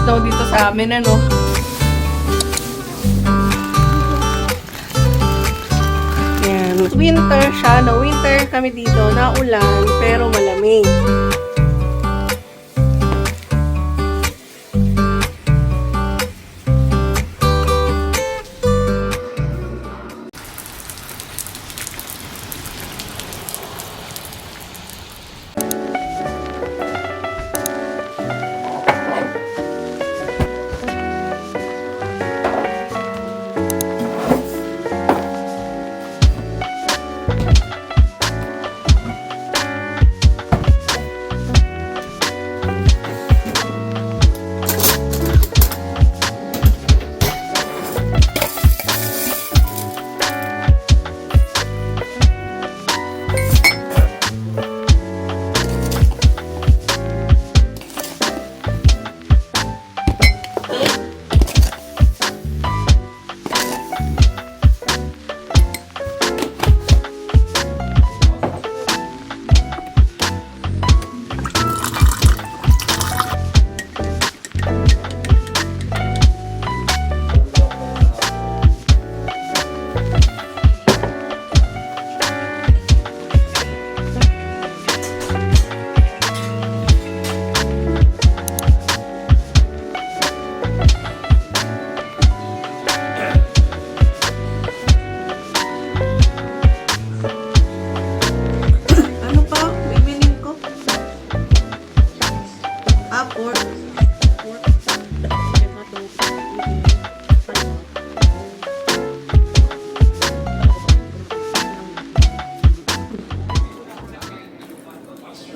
snow dito sa amin, ano. Yan. Winter siya, no? Winter kami dito, na ulan, pero malamig.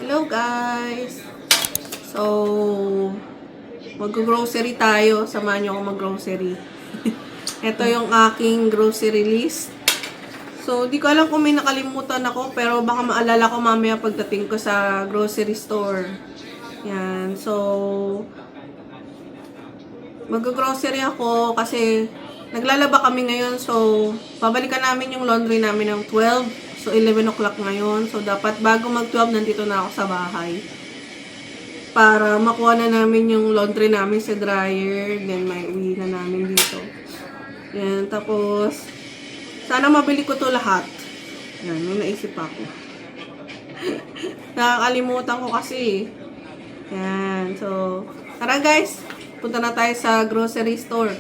Hello guys! So, mag-grocery tayo. Samahan nyo ako mag-grocery. Ito yung aking grocery list. So, di ko alam kung may nakalimutan ako, pero baka maalala ko mamaya pagdating ko sa grocery store. Yan. So, mag-grocery ako kasi naglalaba kami ngayon. So, babalikan namin yung laundry namin ng 12. So, 11 o'clock ngayon. So, dapat bago mag-12, nandito na ako sa bahay. Para makuha na namin yung laundry namin sa dryer. Then, may uwi na namin dito. Yan. Tapos, sana mabili ko to lahat. Yan. May naisip ako. Nakakalimutan ko kasi. Yan. So, tara guys. Punta na tayo sa grocery store.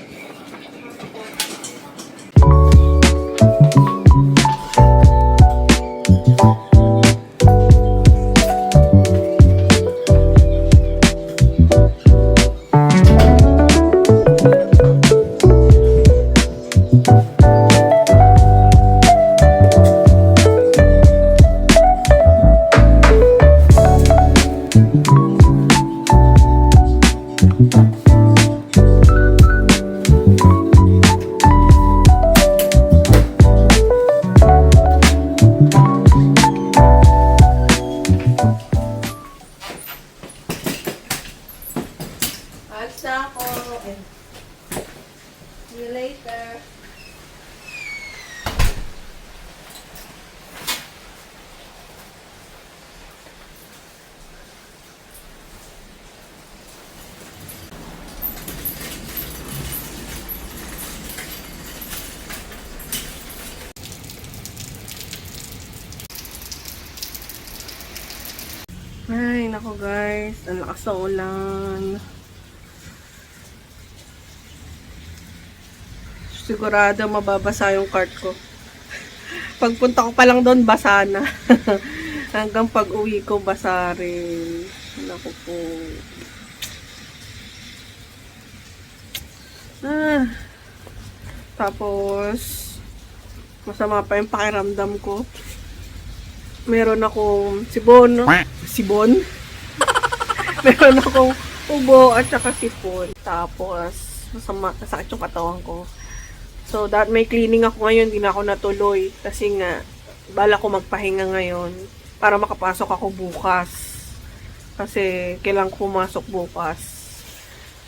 See you later. Ay, nako guys. Ang lakas ng ulan. Sigurado mababasa yung cart ko. Pagpunta ko pa lang doon, basa na. Hanggang pag uwi ko, basa rin. Naku po. Tapos, masama pa yung pakiramdam ko. Meron akong sibon. Sibon? Meron akong ubo at saka sipon. Tapos, masama, nasakit yung katawan ko. So, that may cleaning ako ngayon, hindi na ako natuloy. Kasi nga, bala ko magpahinga ngayon para makapasok ako bukas. Kasi, kailangan ko pumasok bukas.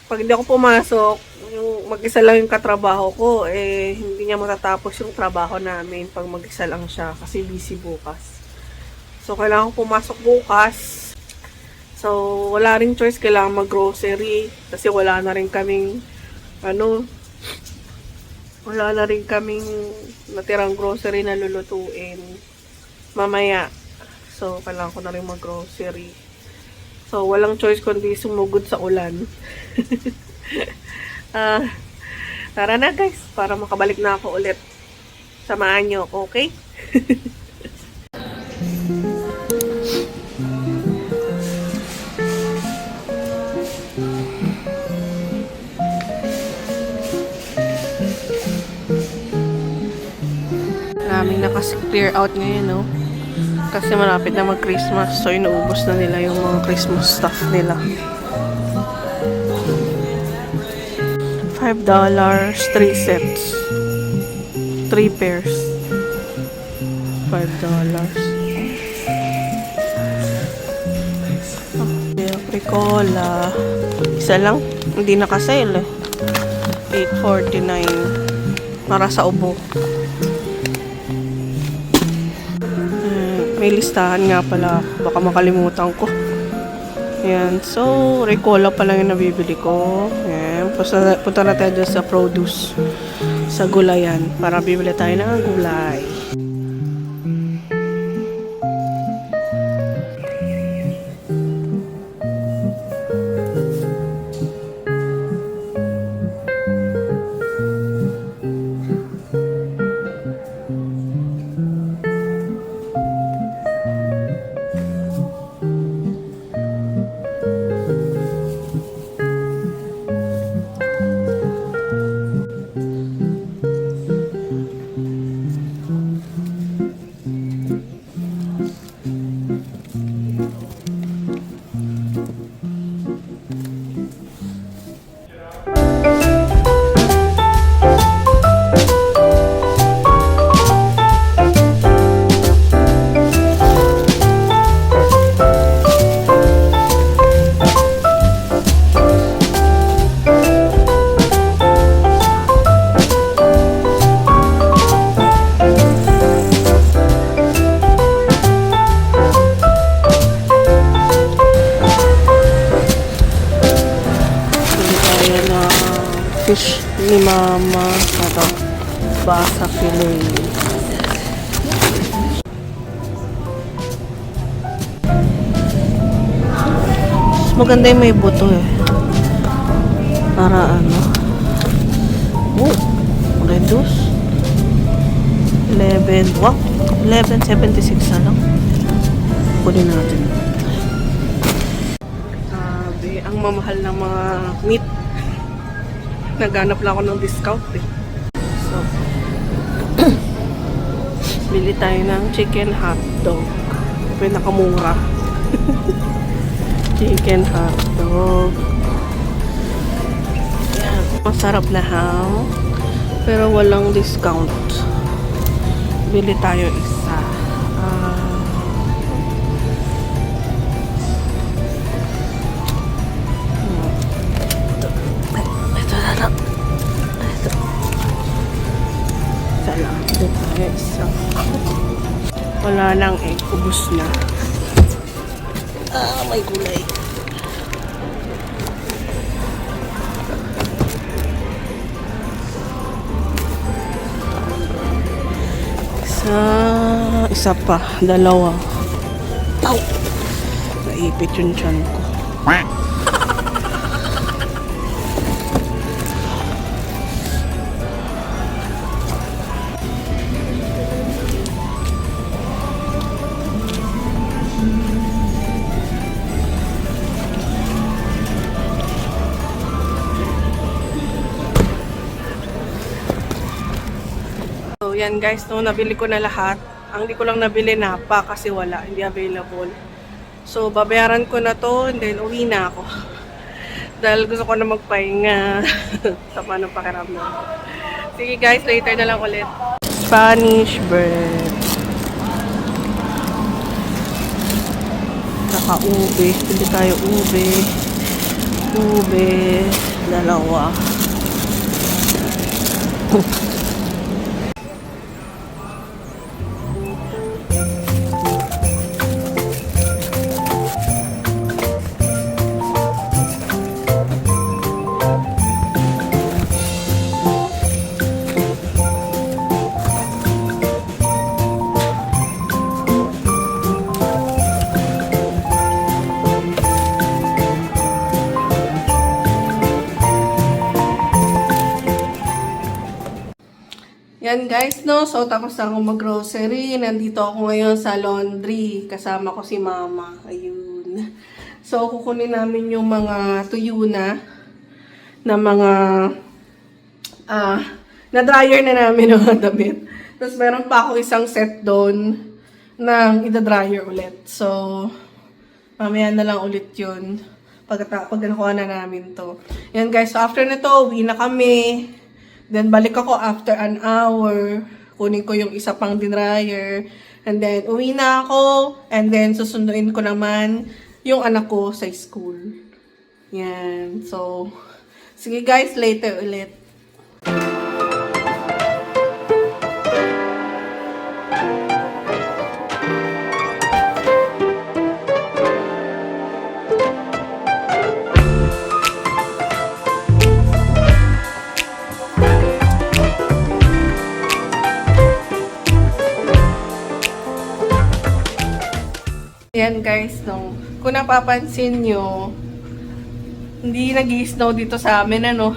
Pag hindi ako pumasok, yung mag-isa lang yung katrabaho ko, eh, hindi niya matatapos yung trabaho namin pag mag-isa lang siya kasi busy bukas. So, kailangan ko pumasok bukas. So, wala ring choice, kailangan mag-grocery. Kasi wala na rin kaming, wala na rin kaming natirang grocery na lulutuin mamaya. So, kailangan ko na rin mag-grocery. So, walang choice kundi sumugod sa ulan. Tara na guys, para makabalik na ako ulit. Samahan nyo ako, okay? Maraming naka-clear out ngayon, no? Kasi malapit na mag-Christmas. So, inuubos na nila yung mga Christmas stuff nila. $5, 3 sets. 3 pairs. $5. Ricola. Isa lang. Hindi naka-sale eh. $8.49. Para sa ubo. May listahan nga pala. Baka makalimutan ko. Ayan. So, Ricola pa lang yung nabibili ko. Ayan. Punta na tayo dyan sa produce. Sa gulayan. Para bibili tayo ng gulay. Fish ni Mama. Ito. Basa fillet. Maganda yung may buto eh. Para ano. Oh. Reduce. 11. Wow. 11.76 na lang. Kunin natin. Sabi, ang mamahal ng mga meat. Naghanap lang ako ng discount eh. So, bili tayo ng chicken hotdog. Pinakamura. Chicken hotdog. Yan. Masarap na ham. Pero walang discount. Bili tayo isa. Wala lang eh, ubos na. May gulay. Isa pa, dalawa. Ow! Naipit yung tiyan ko. So, yan guys, no, nabili ko na lahat. Ang hindi ko lang nabili napa kasi wala, hindi available. So, babayaran ko na to and then uwi na ako. Dahil gusto ko na magpahinga. Sama ng pakiramdam. Sige guys, later na lang ulit. Spanish bread. Saka ube. Pili tayo ube. Ube. Dalawa. Yan guys, no? So, tapos na ako mag-grocery. Nandito ako ngayon sa laundry. Kasama ko si mama. Ayun. So, kukunin namin yung mga tuyo na mga na-dryer na namin ng damit. Tapos, meron pa ako isang set doon ng ida-dryer ulit. So, mamaya na lang ulit yun. Pag nakuha na namin to. Yan guys, so after na to, uwi na kami. Then, balik ako after an hour. Kunin ko yung isa pang dryer. And then, uwi na ako. And then, susunduin ko naman yung anak ko sa school. Yan. So, sige guys, later ulit. Ayan guys, no, kung napapansin nyo, hindi nag-i-snow dito sa amin, ano.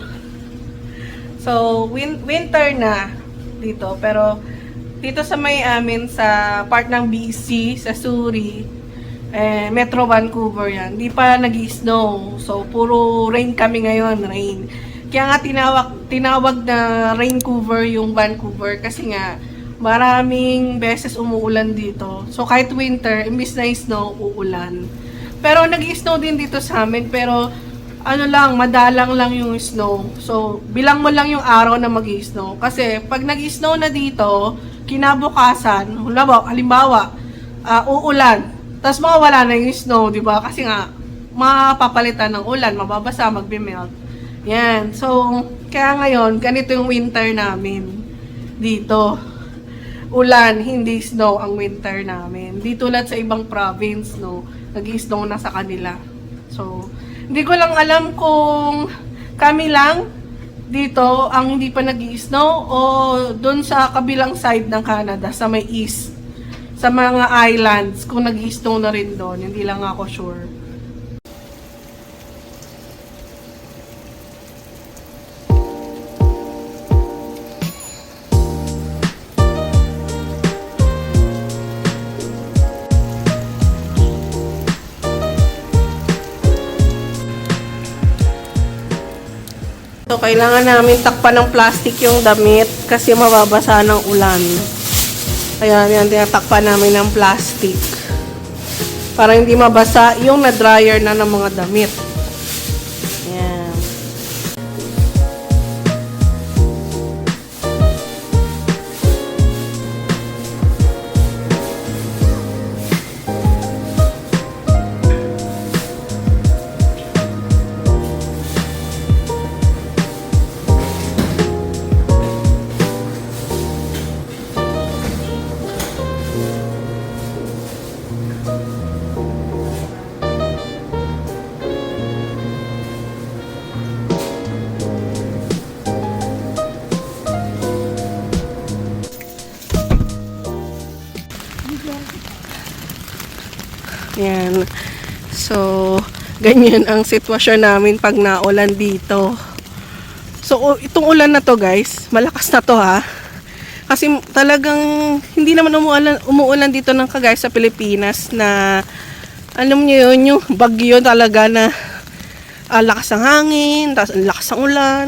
So, winter na dito. Pero, dito sa may amin, sa part ng BC, sa Surrey, Metro Vancouver yan, hindi pa nag-i-snow. So, puro rain kami ngayon, rain. Kaya nga tinawag na Raincouver yung Vancouver kasi nga, maraming beses umuulan dito. So, kahit winter, imbis na snow, uulan. Pero, nag-i-snow din dito sa amin. Pero, ano lang, madalang lang yung snow. So, bilang mo lang yung araw na mag-i-snow. Kasi, pag nag-i-snow na dito, kinabukasan, halimbawa, uulan. Tapos, mawawala na yung snow, di ba? Kasi nga, mapapalitan ng ulan, mababasa, magbe-melt. Yan. So, kaya ngayon, ganito yung winter namin dito. Ulan, hindi snow ang winter namin. Di tulad sa ibang province, no, nag-i-snow na sa kanila. So, hindi ko lang alam kung kami lang dito ang hindi pa nag-i-snow o doon sa kabilang side ng Canada, sa may east, sa mga islands, kung nag-i-snow na rin doon. Hindi lang ako sure. So, kailangan namin takpan ng plastic yung damit kasi mababasa ng ulan. Kaya yan, tinatakpan namin ng plastic para hindi mabasa yung na-dryer na ng mga damit. Yan. Yan. So, ganyan ang sitwasyon namin pag naulan dito. So, itong ulan na to guys, malakas na to ha. Kasi talagang hindi naman umuulan dito ng kagaya sa Pilipinas na alam niyo yun, yung bagyo talaga na lakas ng hangin, tapos lakas ng ulan.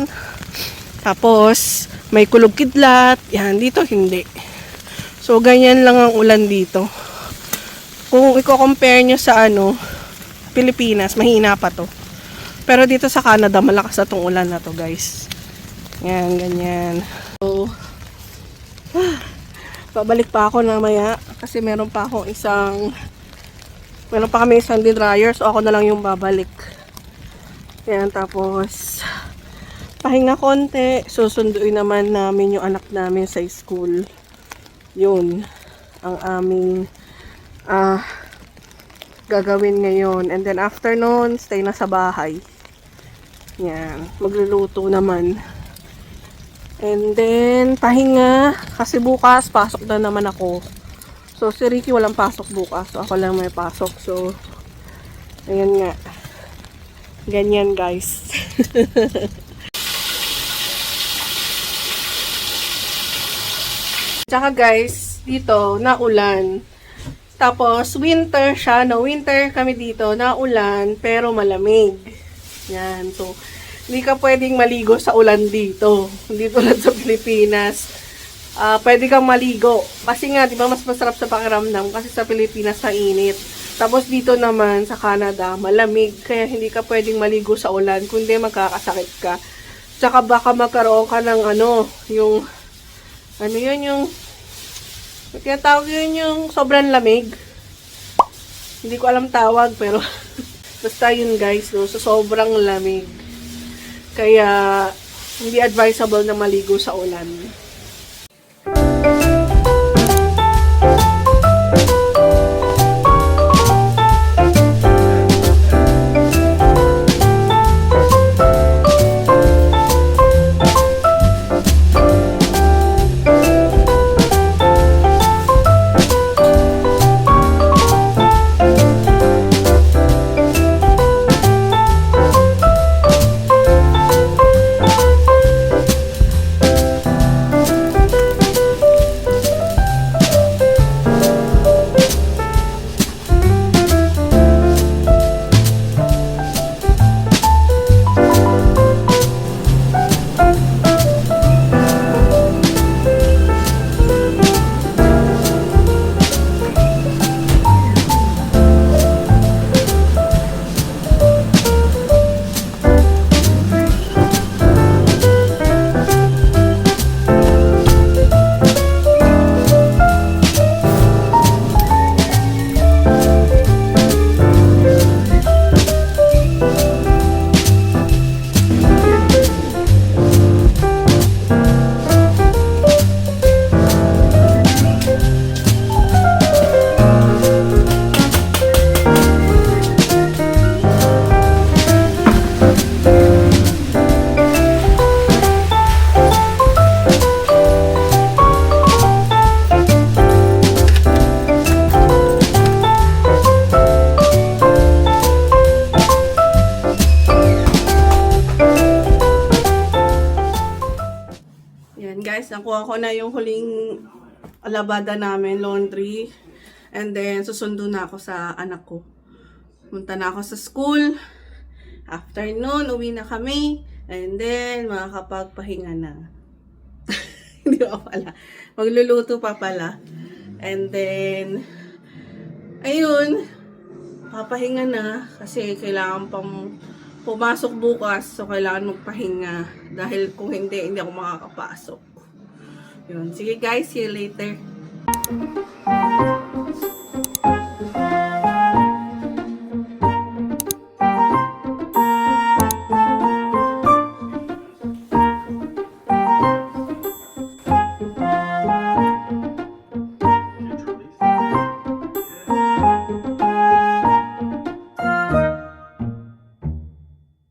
Tapos, may kulog kidlat. Yan, dito hindi. So, ganyan lang ang ulan dito. Kung i-compare nyo sa Pilipinas, mahina pa to. Pero dito sa Canada, malakas na tong ulan na to, guys. Yan, ganyan. So, babalik pa ako namaya kasi meron pa kami isang dryer, so ako na lang yung babalik. Yan, tapos pahinga konti, susunduin naman namin yung anak namin sa school. Yun ang aming gagawin ngayon. And then after nun, stay na sa bahay. Yan, magluluto naman. And then pahinga kasi bukas pasok na naman ako. So si Ricky walang pasok bukas, so ako lang may pasok. So ayan nga, ganyan guys. Tsaka guys, dito, naulan. Tapos, winter siya, no? Winter kami dito, naulan, pero malamig. Yan, so, hindi ka pwedeng maligo sa ulan dito. Hindi tulad sa Pilipinas. Pwede kang maligo. Kasi nga, di ba, mas masarap sa pakiramdam kasi sa Pilipinas sa init. Tapos dito naman, sa Canada, malamig. Kaya hindi ka pwedeng maligo sa ulan, kundi magkakasakit ka. Tsaka baka magkaroon ka ng yung tinatawag yun yung sobrang lamig. Hindi ko alam tawag, pero basta yun guys, no? So, sobrang lamig. Kaya, hindi advisable na maligo sa ulan. Guys, nakuha ko na yung huling labada namin, laundry. And then, susundo na ako sa anak ko. Punta na ako sa school. After noon, uwi na kami. And then, makakapagpahinga na. Hindi pa pala. Magluluto pa pala. And then, ayun, papahinga na. Kasi kailangan pang pumasok bukas. So, kailangan magpahinga. Dahil kung hindi ako makakapasok. Yun. Sige guys, see you later.